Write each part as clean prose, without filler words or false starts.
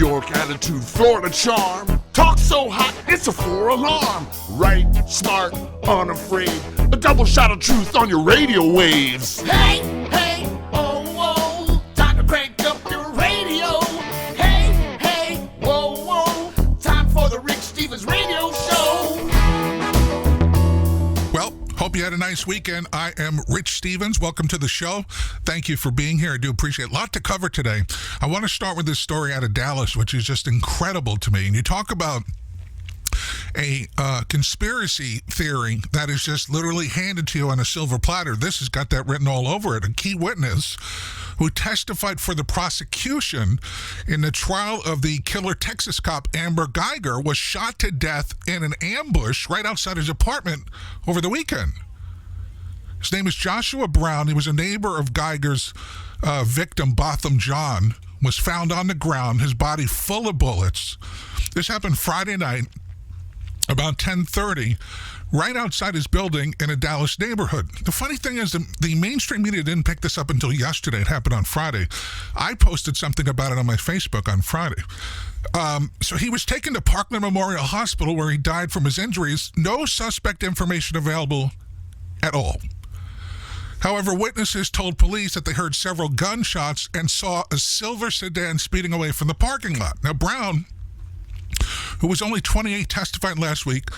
York attitude, Florida charm. Talk so hot, it's a 4-alarm. Right, smart, unafraid. A double shot of truth on your radio waves. Hey, hey, oh, whoa. Time to crank up your radio. Hey, hey, whoa, whoa. Time for the Rick Stevens Radio Show. Well, hope you had a nice weekend. I am Rich Stevens. Welcome to the show. Thank you for being here. I do appreciate it. A lot to cover today. I want to start with this story out of Dallas, which is just incredible to me. And you talk about a conspiracy theory that is just literally handed to you on a silver platter. This has got that written all over it. A key witness who testified for the prosecution in the trial of the killer Texas cop Amber Geiger was shot to death in an ambush right outside his apartment over the weekend. His name is Joshua Brown. He was a neighbor of Geiger's victim, Botham John, was found on the ground, his body full of bullets. This happened Friday night about 10:30, right outside his building in a Dallas neighborhood. The funny thing is the mainstream media didn't pick this up until yesterday. It happened on Friday. I posted something about it on my Facebook on Friday. So he was taken to Parkland Memorial Hospital where he died from his injuries. No suspect information available at all. However, witnesses told police that they heard several gunshots and saw a silver sedan speeding away from the parking lot. Now, Brown, who was only 28, testified last week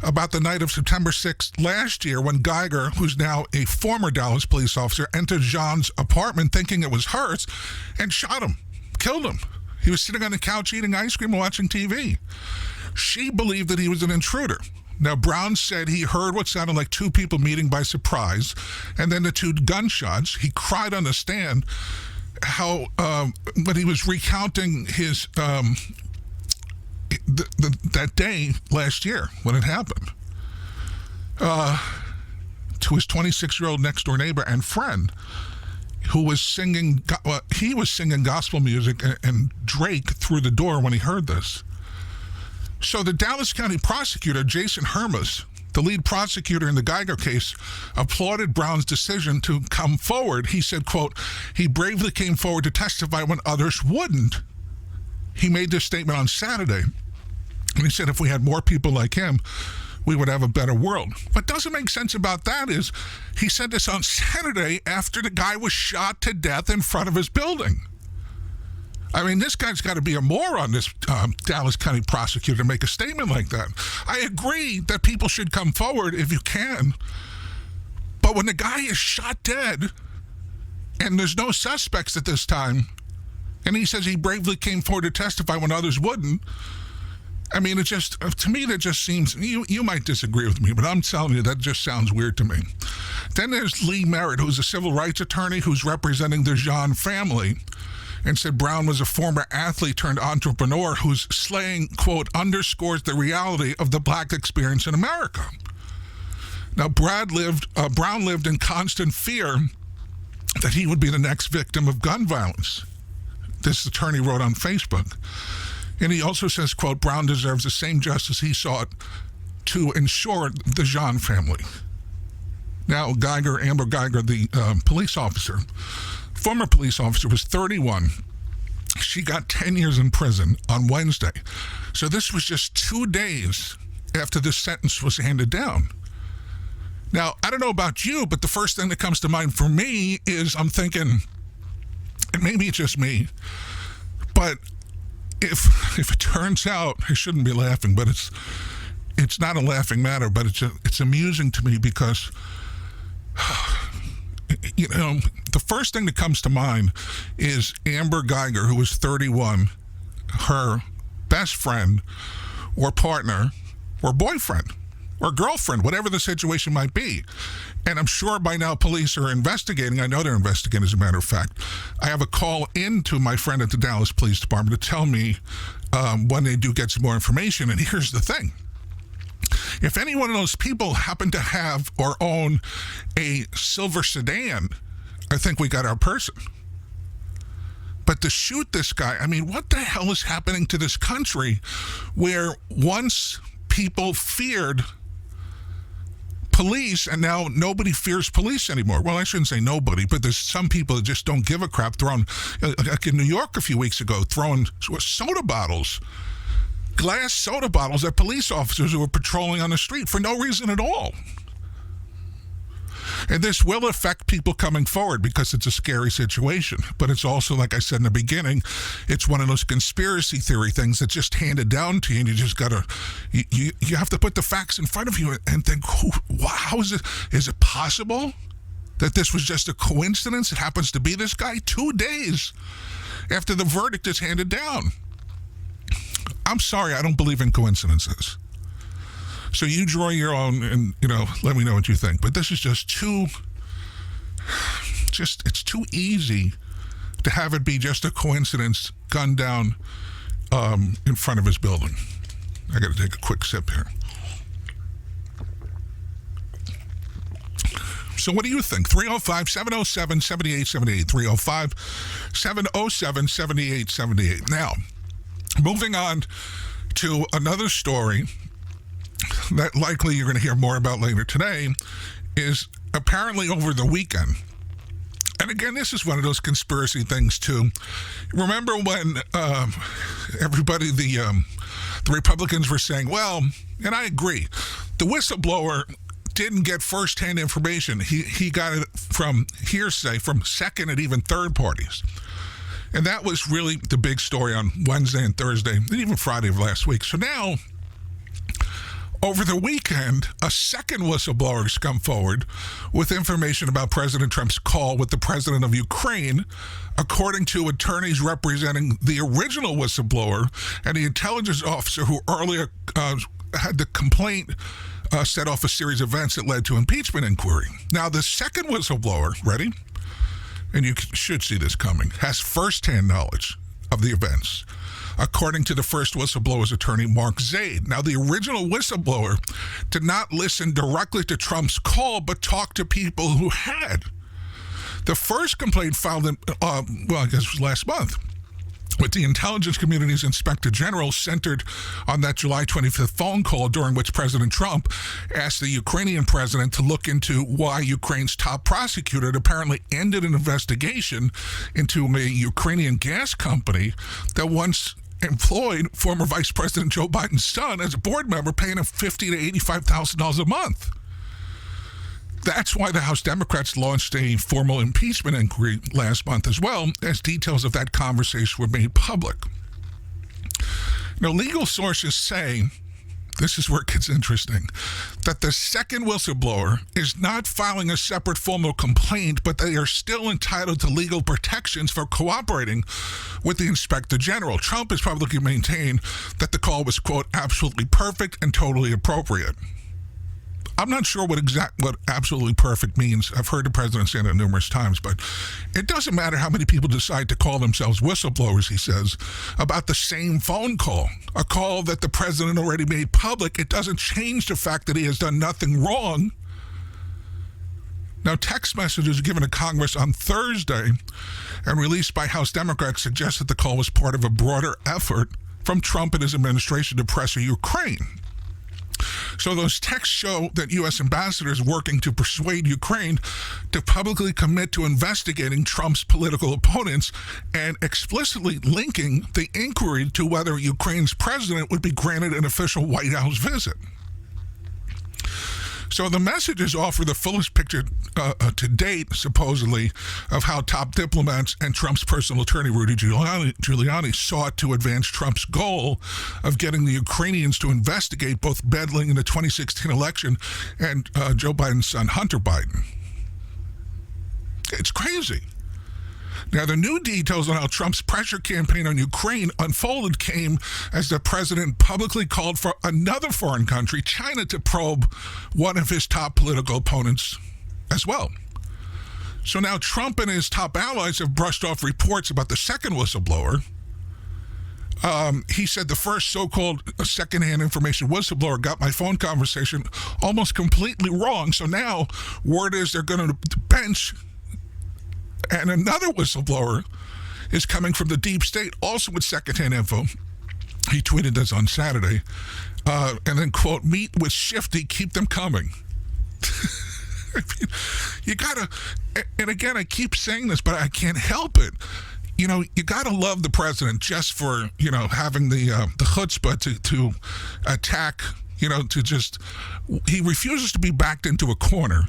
about the night of September 6th last year when Geiger, who's now a former Dallas police officer, entered John's apartment thinking it was hers and shot him, killed him. He was sitting on the couch eating ice cream and watching TV. She believed that he was an intruder. Now, Brown said he heard what sounded like two people meeting by surprise, and then the two gunshots. He cried on the stand how, when he was recounting his that day last year when it happened, to his 26-year-old next-door neighbor and friend who was singing, he was singing gospel music and Drake through the door when he heard this. So the Dallas County prosecutor, Jason Hermas, the lead prosecutor in the Geiger case, applauded Brown's decision to come forward. He said, quote, he bravely came forward to testify when others wouldn't. He made this statement on Saturday, and he said if we had more people like him, we would have a better world. What doesn't make sense about that is he said this on Saturday after the guy was shot to death in front of his building. I mean, this guy's got to be a moron, this Dallas County prosecutor, to make a statement like that. I agree that people should come forward if you can, but when the guy is shot dead and there's no suspects at this time, and he says he bravely came forward to testify when others wouldn't. I mean, it just, to me, that just seems, you might disagree with me, but I'm telling you, that just sounds weird to me. Then there's Lee Merritt, who's a civil rights attorney who's representing the Jean family, and said Brown was a former athlete turned entrepreneur whose slaying, quote, underscores the reality of the black experience in America. Now, Brown lived in constant fear that he would be the next victim of gun violence. This attorney wrote on Facebook. And he also says, quote, Brown deserves the same justice he sought to ensure the Jean family. Now, Amber Geiger, the police officer, former police officer, was 31. She got 10 years in prison on Wednesday. So this was just 2 days after this sentence was handed down. Now, I don't know about you, but the first thing that comes to mind for me is I'm thinking, and maybe it's just me, but if it turns out, I shouldn't be laughing, but it's not a laughing matter, but it's amusing to me because, you know, the first thing that comes to mind is Amber Geiger, who was 31, her best friend or partner or boyfriend or girlfriend, whatever the situation might be. And I'm sure by now police are investigating. I know they're investigating, as a matter of fact. I have a call in to my friend at the Dallas Police Department to tell me when they do get some more information. And here's the thing. If any one of those people happen to have or own a silver sedan, I think we got our person. But to shoot this guy, I mean, what the hell is happening to this country where once people feared police, and now nobody fears police anymore. Well, I shouldn't say nobody, but there's some people that just don't give a crap, throwing, like in New York a few weeks ago, throwing soda bottles, glass soda bottles at police officers who were patrolling on the street for no reason at all. And this will affect people coming forward because it's a scary situation. But it's also, like I said in the beginning, it's one of those conspiracy theory things that's just handed down to you, and you just got to, you have to put the facts in front of you and think, how is it possible that this was just a coincidence? It happens to be this guy 2 days after the verdict is handed down. I'm sorry, I don't believe in coincidences. So you draw your own and, let me know what you think. But this is it's too easy to have it be just a coincidence, gunned down in front of his building. I got to take a quick sip here. So what do you think? 305-707-7878. 305-707-7878. Now, moving on to another story that likely you're going to hear more about later today, is apparently over the weekend. And again, this is one of those conspiracy things too. Remember when everybody, the Republicans were saying, well, and I agree, the whistleblower didn't get firsthand information. He got it from hearsay, from second and even third parties. And that was really the big story on Wednesday and Thursday, and even Friday of last week. So now, over the weekend, a second whistleblower has come forward with information about President Trump's call with the president of Ukraine, according to attorneys representing the original whistleblower and the intelligence officer who earlier had the complaint set off a series of events that led to impeachment inquiry. Now, the second whistleblower, ready? And you should see this coming, has firsthand knowledge of the events, according to the first whistleblower's attorney, Mark Zaid. Now, the original whistleblower did not listen directly to Trump's call, but talked to people who had. The first complaint filed in, I guess it was last month, with the intelligence community's inspector general, centered on that July 25th phone call during which President Trump asked the Ukrainian president to look into why Ukraine's top prosecutor had apparently ended an investigation into a Ukrainian gas company that once employed former Vice President Joe Biden's son as a board member, paying him $50,000 to $85,000 a month. That's why the House Democrats launched a formal impeachment inquiry last month as well, as details of that conversation were made public. Now, legal sources say, this is where it gets interesting, that the second whistleblower is not filing a separate formal complaint, but they are still entitled to legal protections for cooperating with the inspector general. Trump has publicly maintained that the call was, quote, absolutely perfect and totally appropriate. I'm not sure what absolutely perfect means. I've heard the president say that numerous times, but it doesn't matter how many people decide to call themselves whistleblowers, he says, about the same phone call, a call that the president already made public. It doesn't change the fact that he has done nothing wrong. Now, text messages given to Congress on Thursday and released by House Democrats suggest that the call was part of a broader effort from Trump and his administration to pressure Ukraine. So those texts show that U.S. ambassadors working to persuade Ukraine to publicly commit to investigating Trump's political opponents and explicitly linking the inquiry to whether Ukraine's president would be granted an official White House visit. So the messages offer the fullest picture to date, supposedly, of how top diplomats and Trump's personal attorney, Rudy Giuliani, sought to advance Trump's goal of getting the Ukrainians to investigate both meddling in the 2016 election and Joe Biden's son, Hunter Biden. It's crazy. Now, the new details on how Trump's pressure campaign on Ukraine unfolded came as the president publicly called for another foreign country, China, to probe one of his top political opponents as well. So now Trump and his top allies have brushed off reports about the second whistleblower. He said the first so-called secondhand information whistleblower got my phone conversation almost completely wrong. So now word is they're going to bench. And another whistleblower is coming from the deep state, also with secondhand info. He tweeted this on Saturday. And then, quote, meet with Shifty, keep them coming. I mean, you gotta, and again, I keep saying this, but I can't help it. You know, you gotta love the president just for, you know, having the chutzpah to attack, you know, he refuses to be backed into a corner.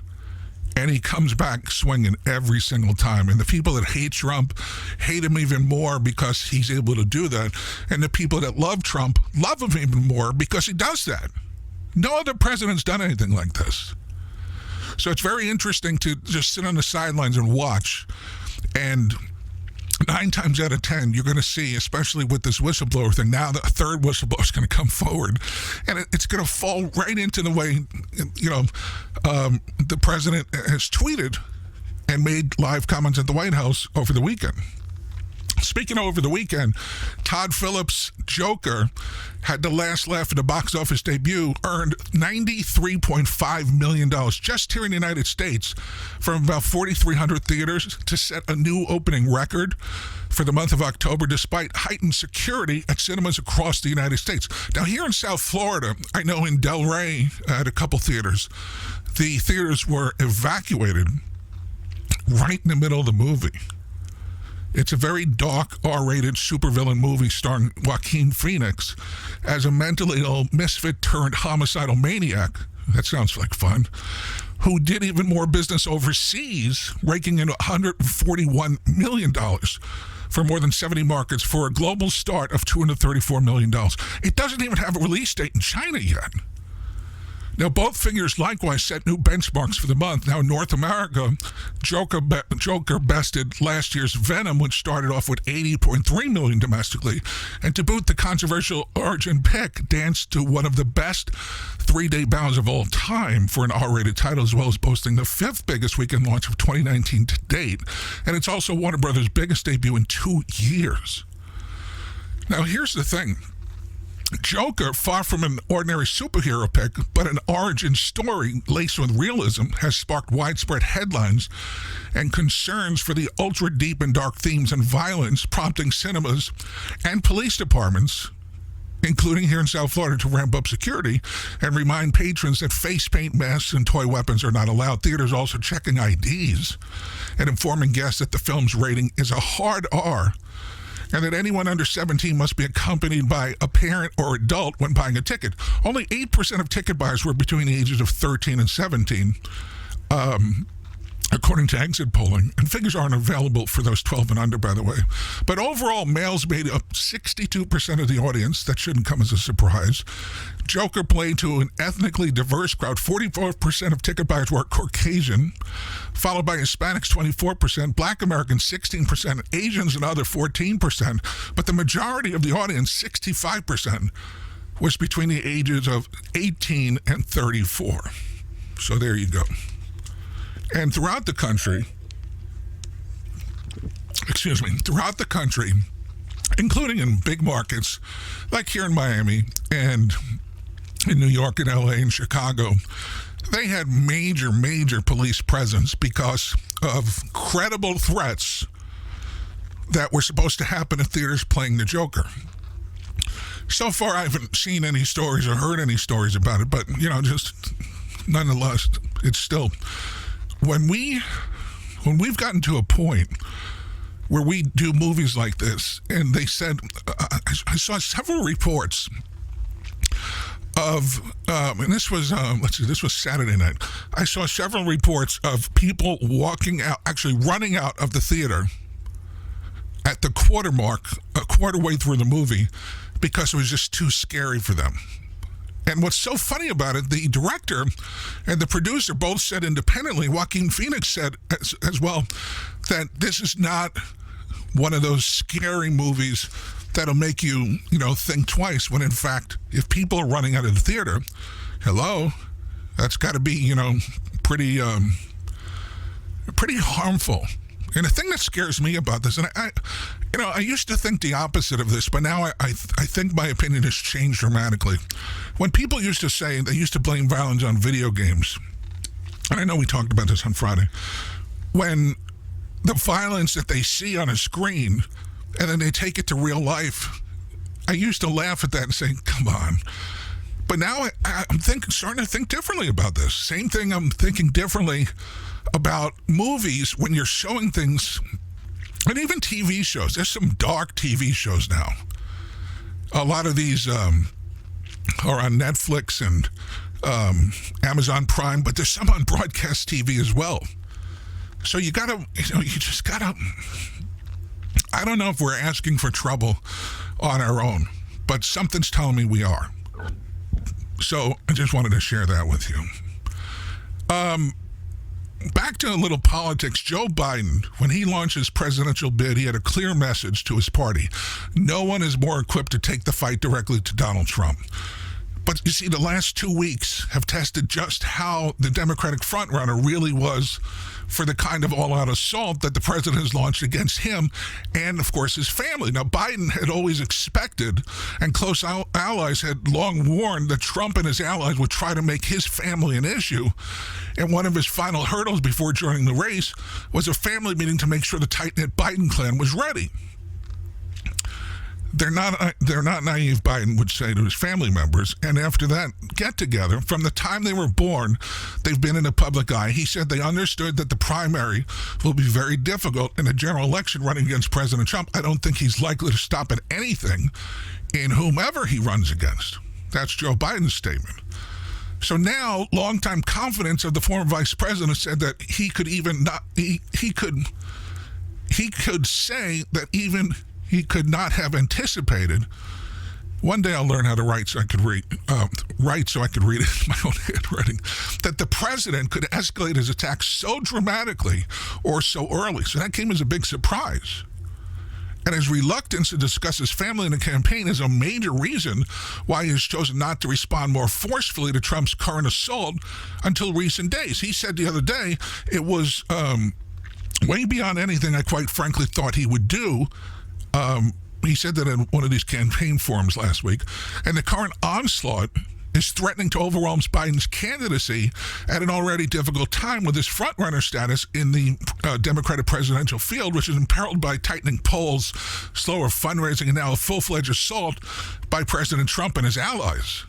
And he comes back swinging every single time. And the people that hate Trump hate him even more because he's able to do that. And the people that love Trump love him even more because he does that. No other president's done anything like this. So it's very interesting to just sit on the sidelines and watch. And 9 times out of 10, you're going to see, especially with this whistleblower thing, now the third whistleblower is going to come forward, and it's going to fall right into the way, you know, the president has tweeted and made live comments at the White House over the weekend. Speaking of over the weekend, Todd Phillips' Joker had the last laugh in the box office debut, earned $93.5 million just here in the United States from about 4,300 theaters to set a new opening record for the month of October, despite heightened security at cinemas across the United States. Now, here in South Florida, I know in Delray at a couple theaters, the theaters were evacuated right in the middle of the movie. It's a very dark, R-rated supervillain movie starring Joaquin Phoenix as a mentally ill misfit turned homicidal maniac. That sounds like fun. Who did even more business overseas, raking in $141 million for more than 70 markets for a global start of $234 million. It doesn't even have a release date in China yet. Now, both figures likewise set new benchmarks for the month. Now, in North America, Joker bested last year's Venom, which started off with $80.3 million domestically. And to boot, the controversial Origin pick danced to one of the best 3-day bounds of all time for an R-rated title, as well as boasting the 5th biggest weekend launch of 2019 to date. And it's also Warner Brothers' biggest debut in 2 years. Now, here's the thing. Joker, far from an ordinary superhero pick, but an origin story laced with realism, has sparked widespread headlines and concerns for the ultra-deep and dark themes and violence, prompting cinemas and police departments, including here in South Florida, to ramp up security and remind patrons that face paint, masks, and toy weapons are not allowed. Theaters also checking IDs and informing guests that the film's rating is a hard R, and that anyone under 17 must be accompanied by a parent or adult when buying a ticket. Only 8% of ticket buyers were between the ages of 13 and 17, according to exit polling. And figures aren't available for those 12 and under, by the way. But overall, males made up 62% of the audience. That shouldn't come as a surprise. Joker played to an ethnically diverse crowd. 44% of ticket buyers were Caucasian, followed by Hispanics, 24%, Black Americans, 16%, Asians and other, 14%. But the majority of the audience, 65%, was between the ages of 18 and 34. So there you go. And throughout the country, including in big markets like here in Miami and in New York and LA and Chicago, they had major police presence because of credible threats that were supposed to happen in theaters playing the Joker. So far, I haven't seen any stories or heard any stories about it, but, you know, just nonetheless, it's still... When we've gotten to a point where we do movies like this, and they said, I saw several reports of, and this was, this was Saturday night. I saw several reports of people walking out, actually running out of the theater at the quarter mark, a quarter way through the movie, because it was just too scary for them. And what's so funny about it, the director and the producer both said independently, Joaquin Phoenix said as well, that this is not one of those scary movies that'll make you, you know, think twice, when in fact, if people are running out of the theater, hello, that's got to be, you know, pretty harmful. And the thing that scares me about this, and I used to think the opposite of this, but now I think my opinion has changed dramatically. When people used to say, they used to blame violence on video games, and I know we talked about this on Friday, when the violence that they see on a screen, and then they take it to real life, I used to laugh at that and say, come on. But now I'm starting to think differently about this. Same thing I'm thinking differently about movies when you're showing things, and even TV shows. There's some dark TV shows now. A lot of these are on Netflix and Amazon Prime, but there's some on broadcast TV as well. So you just gotta, I don't know if we're asking for trouble on our own, but something's telling me we are. So I just wanted to share that with you. Back to a little politics. Joe Biden, when he launched his presidential bid, he had a clear message to his party. No one is more equipped to take the fight directly to Donald Trump. But you see, the last 2 weeks have tested just how the Democratic frontrunner really was for the kind of all-out assault that the president has launched against him and, of course, his family. Now, Biden had always expected, and close allies had long warned, that Trump and his allies would try to make his family an issue. And one of his final hurdles before joining the race was a family meeting to make sure the tight-knit Biden clan was ready. They're not naive, Biden would say to his family members. And after that get-together, from the time they were born, they've been in the public eye. He said they understood that the primary will be very difficult in a general election running against President Trump. I don't think he's likely to stop at anything in whomever he runs against. That's Joe Biden's statement. So now, longtime confidants of the former vice president said that he could say that even he could not have anticipated. One day I'll learn how to write so I could read it in my own handwriting, that the president could escalate his attack so dramatically or so early. So that came as a big surprise. And his reluctance to discuss his family in the campaign is a major reason why he has chosen not to respond more forcefully to Trump's current assault until recent days. He said the other day it was way beyond anything I quite frankly thought he would do. He said that in one of these campaign forums last week, and the current onslaught is threatening to overwhelm Biden's candidacy at an already difficult time with his frontrunner status in the Democratic presidential field, which is imperiled by tightening polls, slower fundraising, and now a full-fledged assault by President Trump and his allies.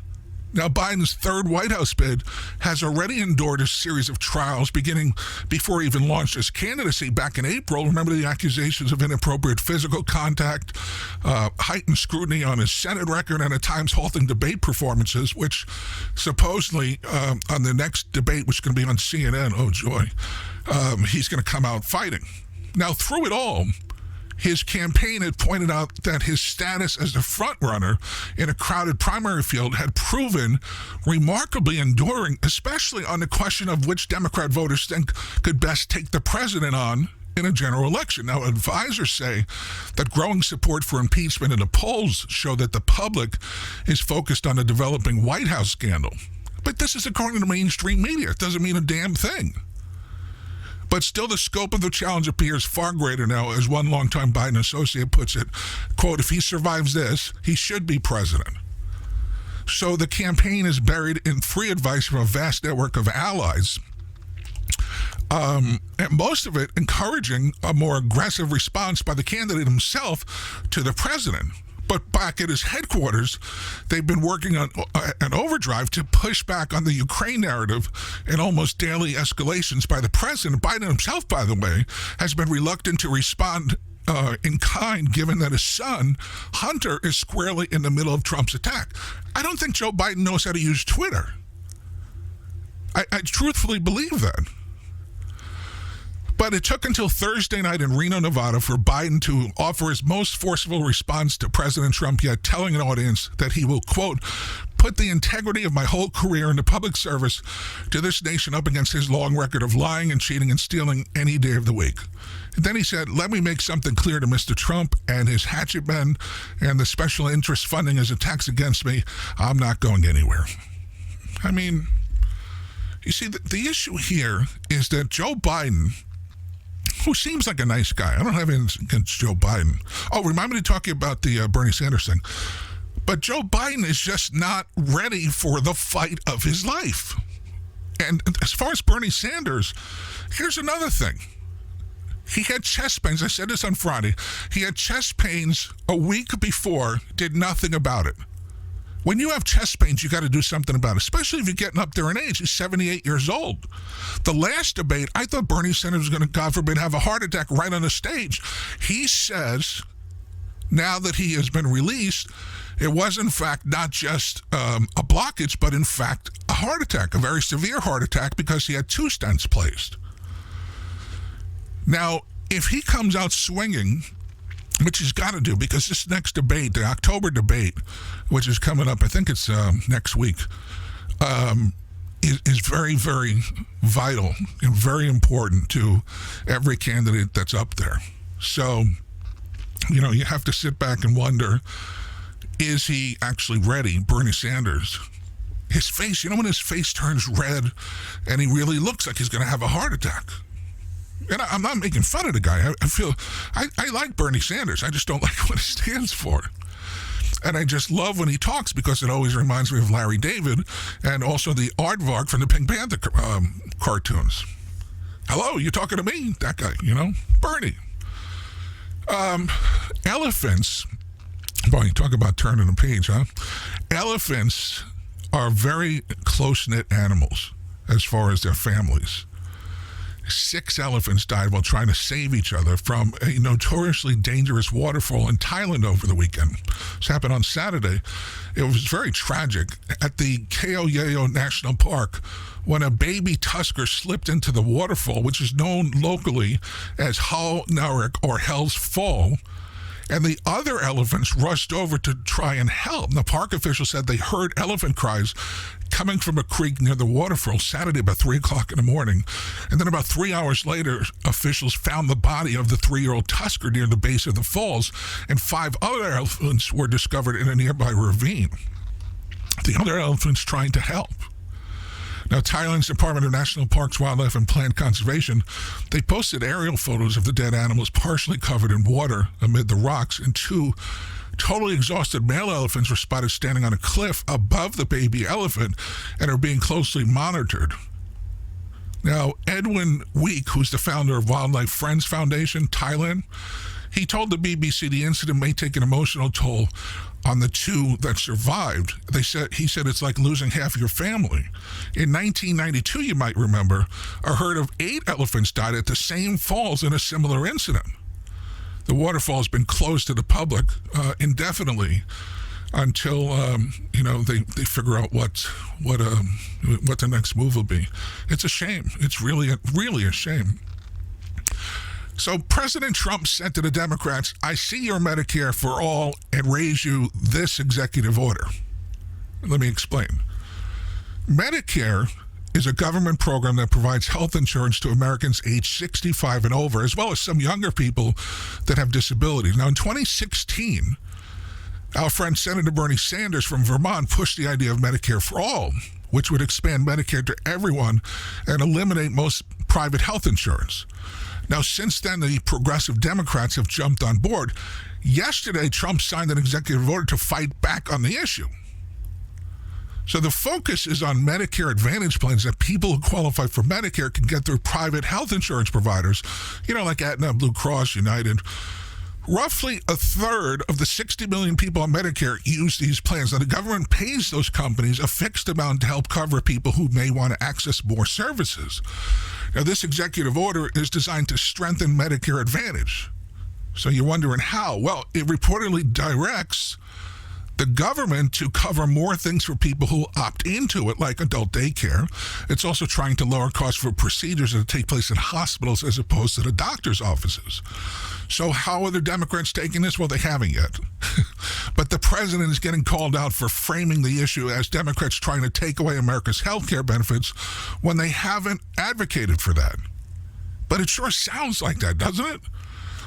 Now, Biden's third White House bid has already endured a series of trials beginning before he even launched his candidacy back in April. Remember the accusations of inappropriate physical contact, heightened scrutiny on his Senate record, and at times halting debate performances, which supposedly on the next debate, which is going to be on CNN, oh joy, he's going to come out fighting. Now, through it all, his campaign had pointed out that his status as the frontrunner in a crowded primary field had proven remarkably enduring, especially on the question of which Democrat voters think could best take the president on in a general election. Now, advisors say that growing support for impeachment in the polls show that the public is focused on the developing White House scandal. But this is according to mainstream media. It doesn't mean a damn thing. But still, the scope of the challenge appears far greater now, as one longtime Biden associate puts it, quote, if he survives this, he should be president. So the campaign is buried in free advice from a vast network of allies, and most of it encouraging a more aggressive response by the candidate himself to the president. But back at his headquarters, they've been working on an overdrive to push back on the Ukraine narrative and almost daily escalations by the president. Biden himself, by the way, has been reluctant to respond in kind, given that his son, Hunter, is squarely in the middle of Trump's attack. I don't think Joe Biden knows how to use Twitter. I truthfully believe that. But it took until Thursday night in Reno, Nevada, for Biden to offer his most forceful response to President Trump, yet telling an audience that he will, quote, put the integrity of my whole career into public service to this nation up against his long record of lying and cheating and stealing any day of the week. And then he said, let me make something clear to Mr. Trump and his hatchet men and the special interest funding his attacks against me. I'm not going anywhere. I mean, you see, the issue here is that Joe Biden, who seems like a nice guy. I don't have anything against Joe Biden. Oh, remind me to talk about the Bernie Sanders thing. But Joe Biden is just not ready for the fight of his life. And as far as Bernie Sanders, here's another thing. He had chest pains. I said this on Friday. He had chest pains a week before, did nothing about it. When you have chest pains, you got to do something about it, especially if you're getting up there in age. He's 78 years old. The last debate, I thought Bernie Sanders was going to, God forbid, have a heart attack right on the stage. He says, now that he has been released, it was, in fact, not just a blockage, but, in fact, a heart attack, a very severe heart attack, because he had 2 stents placed. Now, if he comes out swinging, which he's got to do, because this next debate, the October debate, which is coming up, I think it's next week, is very, very vital and very important to every candidate that's up there. So, you know, you have to sit back and wonder, is he actually ready, Bernie Sanders? His face, you know, when his face turns red and he really looks like he's going to have a heart attack. And I'm not making fun of the guy. I like Bernie Sanders. I just don't like what he stands for. And I just love when he talks, because it always reminds me of Larry David and also the aardvark from the Pink Panther cartoons. Hello, you talking to me? That guy, you know? Bernie. Elephants, boy, you talk about turning a page, huh? Elephants are very close-knit animals as far as their families. 6 elephants died while trying to save each other from a notoriously dangerous waterfall in Thailand over the weekend. This happened on Saturday. It was very tragic. At the Kao Yayo National Park, when a baby tusker slipped into the waterfall, which is known locally as Hal Narik or Hell's Fall, and the other elephants rushed over to try and help. The park officials said they heard elephant cries coming from a creek near the waterfall Saturday about 3 o'clock in the morning. And then about 3 hours later, officials found the body of the 3-year-old tusker near the base of the falls, and 5 other elephants were discovered in a nearby ravine. The other elephants trying to help. Now, Thailand's Department of National Parks, Wildlife, and Plant Conservation, they posted aerial photos of the dead animals partially covered in water amid the rocks, and 2 totally exhausted male elephants were spotted standing on a cliff above the baby elephant and are being closely monitored. Now, Edwin Week, who's the founder of Wildlife Friends Foundation, Thailand, he told the BBC the incident may take an emotional toll on the 2 that survived. He said it's like losing half your family. In 1992, you might remember, a herd of 8 elephants died at the same falls in a similar incident. The waterfall has been closed to the public indefinitely until they figure out what the next move will be. It's a shame. It's really a shame. So President Trump said to the Democrats, I see your Medicare for all and raise you this executive order. Let me explain. Medicare is a government program that provides health insurance to Americans age 65 and over, as well as some younger people that have disabilities. Now, in 2016, our friend Senator Bernie Sanders from Vermont pushed the idea of Medicare for all, which would expand Medicare to everyone and eliminate most private health insurance. Now, since then, the progressive Democrats have jumped on board. Yesterday, Trump signed an executive order to fight back on the issue. So the focus is on Medicare Advantage plans that people who qualify for Medicare can get through private health insurance providers, like Aetna, Blue Cross, United. Roughly a third of the 60 million people on Medicare use these plans. Now, the government pays those companies a fixed amount to help cover people who may want to access more services. Now, this executive order is designed to strengthen Medicare Advantage. So you're wondering how? Well, it reportedly directs the government to cover more things for people who opt into it, like adult daycare. It's also trying to lower costs for procedures that take place in hospitals as opposed to the doctor's offices. So how are the Democrats taking this? Well, they haven't yet. But the president is getting called out for framing the issue as Democrats trying to take away America's health care benefits when they haven't advocated for that. But it sure sounds like that, doesn't it?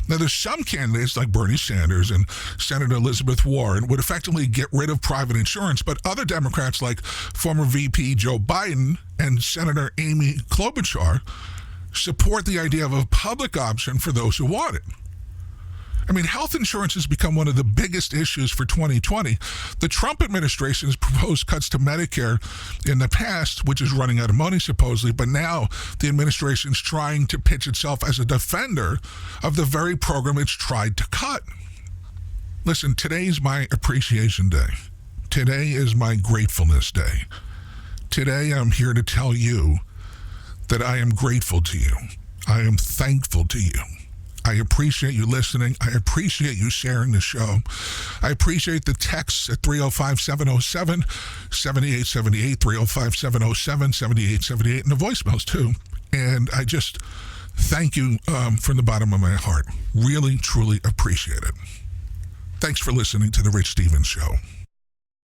Now, there's some candidates like Bernie Sanders and Senator Elizabeth Warren would effectively get rid of private insurance, but other Democrats like former VP Joe Biden and Senator Amy Klobuchar support the idea of a public option for those who want it. I mean, health insurance has become one of the biggest issues for 2020. The Trump administration has proposed cuts to Medicare in the past, which is running out of money supposedly, but now the administration is trying to pitch itself as a defender of the very program it's tried to cut. Listen, today's my appreciation day. Today is my gratefulness day. Today I'm here to tell you that I am grateful to you. I am thankful to you. I appreciate you listening. I appreciate you sharing the show. I appreciate the texts at 305-707-7878, 305-707-7878, and the voicemails too. And I just thank you from the bottom of my heart. Really, truly appreciate it. Thanks for listening to The Rich Stevens Show.